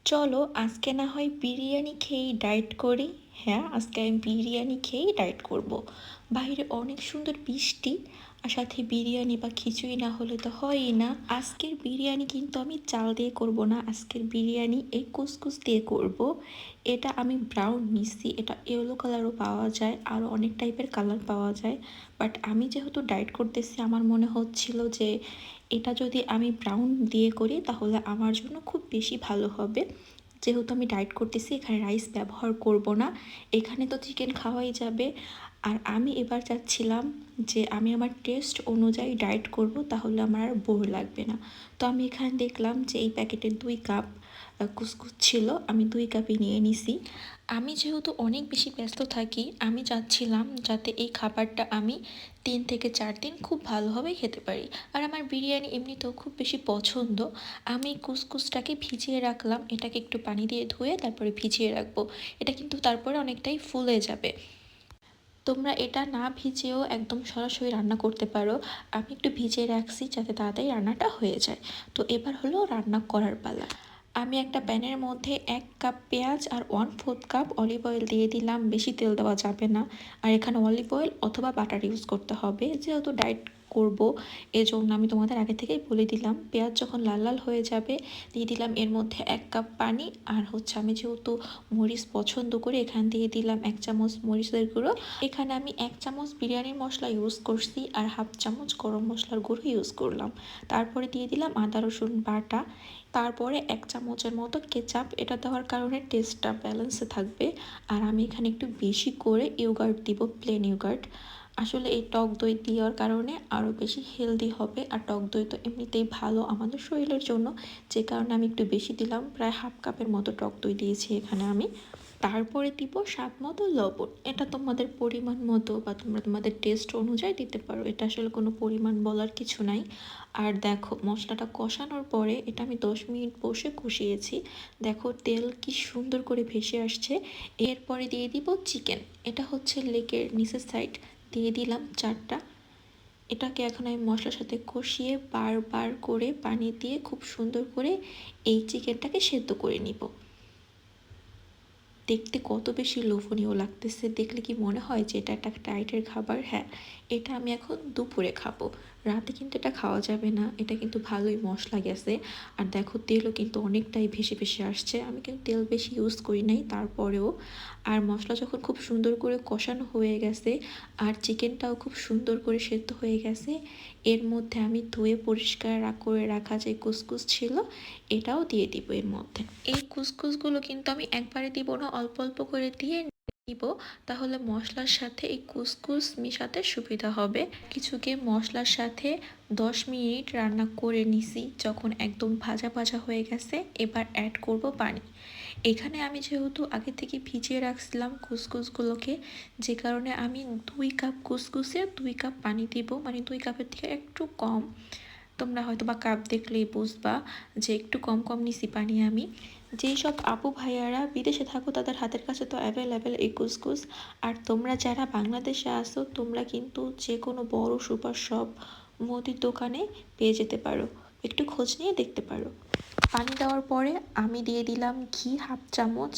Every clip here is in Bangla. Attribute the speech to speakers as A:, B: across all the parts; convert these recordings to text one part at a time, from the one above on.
A: চলো আজকে না হয় বিরিয়ানি খেয়েই ডায়েট করি। হ্যাঁ, আজকে আমি বিরিয়ানি খেয়েই ডায়েট করব। বাইরে অনেক সুন্দর বৃষ্টি, আর সাথে বিরিয়ানি বা খিচুড়ি না হলে তো হয়ই না। আজকের বিরিয়ানি কিন্তু আমি চাল দিয়ে করব না, আজকের বিরিয়ানি এই কুসকুস দিয়ে করব। এটা আমি ব্রাউন নিচ্ছি, এটা ইয়েলো কালারও পাওয়া যায়, আরও অনেক টাইপের কালার পাওয়া যায়। বাট আমি যেহেতু ডায়েট করতেছি, আমার মনে হচ্ছিল যে এটা যদি আমি ব্রাউন দিয়ে করি তাহলে আমার জন্য খুব বেশি ভালো হবে। যেহেতু আমি ডায়েট করতেছি, এখানে রাইস ব্যবহার করব না, এখানে তো চিকেন খাওয়াই যাবে। আর আমি এবার চাচ্ছিলাম যে আমি আমার টেস্ট অনুযায়ী ডায়েট করব, তাহলে আমার আর বোর লাগবে না। তো আমি এখানে দেখলাম যে এই প্যাকেটে 2 কাপ কুসকুস ছিল, আমি 2 কাপই নিয়ে নিছি। আমি যেহেতু অনেক বেশি ব্যস্ত থাকি, আমি চাচ্ছিলাম যাতে এই খাবারটা আমি 3 থেকে 4 দিন খুব ভালোভাবে খেতে পারি। আর আমার বিরিয়ানি এমনিতেও খুব বেশি পছন্দ। আমি কুসকুসটাকে ভিজিয়ে রাখলাম, এটাকে একটু পানি দিয়ে ধুয়ে তারপরে ভিজিয়ে রাখবো। এটা কিন্তু তারপরে অনেকটাই ফুলে যাবে। তোমরা এটা না ভিজিয়েও একদম সরাসরি রান্না করতে পারো। আমি একটু ভিজিয়ে রাখছি যাতে তাড়াতাড়ি রান্নাটা হয়ে যায়। তো এবার হলো রান্না করার পালা। আমি একটা প্যানের মধ্যে 1 কাপ পেঁয়াজ আর 1/4 কাপ অলিভ অয়েল দিয়ে দিলাম, বেশি তেল দেওয়া যাবে না। আর এখানে অলিভ অয়েল অথবা বাটার ইউজ করতে হবে, যেহেতু ডায়েট করব এজন্য আমি তোমাদের আগে থেকেই বলে দিলাম। পেঁয়াজ যখন লাল লাল হয়ে যাবে দিয়ে দিলাম এর মধ্যে 1 কাপ পানি। আর আমি যেহেতু মরিচ পছন্দ করি, এখানে দিয়ে দিলাম 1 চামচ মরিচের গুঁড়ো। এখানে আমি 1 চামচ বিরিয়ানির মশলা ইউজ করছি আর 1/2 চামচ গরম মশলার গুঁড়ো ইউজ করলাম। তারপরে দিয়ে দিলাম আদা রসুন বাটা। তারপরে 1 চামচের মতো কেচাপ, এটা দেওয়ার কারণে টেস্টটা ব্যালেন্সে থাকবে। আর আমি এখানে একটু বেশি করে ইয়োগার্ট দিব, প্লেন ইয়োগার্ট। আসলে এই টক দই দেওয়ার কারণে আরও বেশি হেলদি হবে, আর টক দই তো এমনিতেই ভালো আমাদের শরীরের জন্য, যে কারণে আমি একটু বেশি দিলাম, প্রায় 1/2 কাপের মতো টক দই দিয়েছি এখানে আমি। তারপরে দিব স্বাদ মতো লবণ, এটা তোমাদের পরিমাণ মতো বা তোমরা তোমাদের টেস্ট অনুযায়ী দিতে পারো, এটা আসলে কোনো পরিমাণ বলার কিছু নাই। আর দেখো মশলাটা কষানোর পরে এটা আমি 10 মিনিট বসে কষিয়েছি। দেখো তেল কি সুন্দর করে ভেসে আসছে। এরপরে দিয়ে দিব চিকেন, এটা হচ্ছে লেগের নিচের সাইড, দিয়ে দিলাম 4টা। এটাকে এখন আমি মশলার সাথে কষিয়ে বারবার করে পানি দিয়ে খুব সুন্দর করে এই চিকেনটাকে সেদ্ধ করে নিব। দেখতে কত বেশি লোভনীয় লাগতেছে, দেখলে কি মনে হয় যে এটা একটা ডায়েটের খাবার? হ্যাঁ, এটা আমি এখন দুপুরে খাবো, রাতে কিন্তু এটা খাওয়া যাবে না, এটা কিন্তু ভালোই মশলা গেছে। আর দেখো তেলও কিন্তু অনেকটাই ভেসে ভেসে আসছে, আমি কিন্তু তেল বেশি ইউজ করি নাই তারপরেও। আর মশলা যখন খুব সুন্দর করে কষানো হয়ে গেছে আর চিকেনটাও খুব সুন্দর করে সেদ্ধ হয়ে গেছে, এর মধ্যে আমি ধুয়ে পরিষ্কার করে রাখা যে কুসকুস ছিল এটাও দিয়ে দিব এর মধ্যে। এই কুসকুসগুলো কিন্তু আমি একবারে দিব না, অল্প অল্প করে দিয়ে দিব, তাহলে মশলার সাথে এই কুসকুস মিশাতে সুবিধা হবে। কিছুকে মশলার সাথে 10 মিনিট রান্না করে নিছি, যখন একদম ভাজা ভাজা হয়ে গেছে এবার অ্যাড করব পানি। এখানে আমি যেহেতু আগে থেকে ভিজিয়ে রাখছিলাম কুসকুসগুলোকে, যে কারণে আমি 2 কাপ কুসকুসে 2 কাপ পানি দিব, মানে 2 কাপের থেকে একটু কম। তোমরা হয়তো বা কাপ দেখলেই বুঝবা যে একটু কম কম নিছি পানি আমি। যেই সব আপু ভাইয়ারা বিদেশে থাকো তাদের হাতের কাছে তো অ্যাভেলেবেল এই কুসকুস। আর তোমরা যারা বাংলাদেশে আসো তোমরা কিন্তু যে কোনো বড় সুপার শপ, মুদির দোকানে পেয়ে যেতে পারো, একটু খোঁজ নিয়ে দেখতে পারো। পানি দেওয়ার পরে আমি দিয়ে দিলাম ঘি 1/2 চামচ।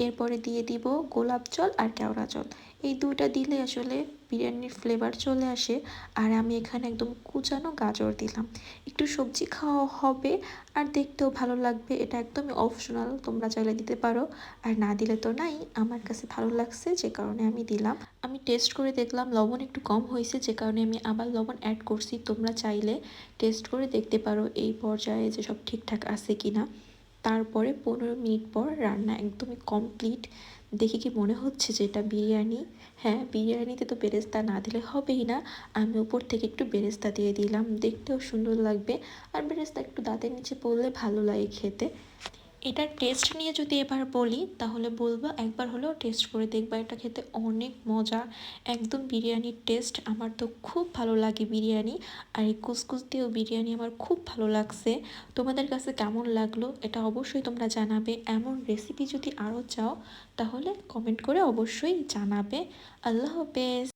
A: এরপরে দিয়ে দিব গোলাপ জল আর কেওড়া জল, এই দুইটা দিলে আসলে বিরিয়ানির ফ্লেভার চলে আসে। আর আমি এখানে একদম কুচানো গাজর দিলাম, একটু সবজি খাওয়া হবে আর দেখতেও ভালো লাগবে, এটা একদমই অপশনাল, তোমরা চাইলে দিতে পারো আর না দিলে তো নাই। আমার কাছে ভালো লাগছে যে কারণে আমি দিলাম। আমি টেস্ট করে দেখলাম লবণ একটু কম হয়েছে, যে কারণে আমি আবার লবণ অ্যাড করছি। তোমরা চাইলে টেস্ট করে দেখতে পারো এই পর্যায়ে যে সব ঠিকঠাক আছে কিনা। তারপরে 15 মিনিট পর রান্না একদমই কমপ্লিট। দেখে কি মনে হচ্ছে যে এটা বিরিয়ানি? হ্যাঁ, বিরিয়ানিতে তো বেরেস্তা না দিলে হবেই না, আমি উপর থেকে একটু বেরেস্তা দিয়ে দিলাম, দেখতেও সুন্দর লাগবে। আর বেরেস্তা একটু দাঁতের নিচে পড়লে ভালো লাগে খেতে। এটার টেস্ট নিয়ে যদি এবার বলি তাহলে বলবো একবার হলেও টেস্ট করে দেখবা, এটা খেতে অনেক মজা, একদম বিরিয়ানির টেস্ট। আমার তো খুব ভালো লাগে বিরিয়ানি, আর এই কুসকুস দিয়েও বিরিয়ানি আমার খুব ভালো লাগছে। তোমাদের কাছে কেমন লাগলো এটা অবশ্যই তোমরা জানাবে। এমন রেসিপি যদি আরও চাও তাহলে কমেন্ট করে অবশ্যই জানাবে। আল্লাহ হাফেজ।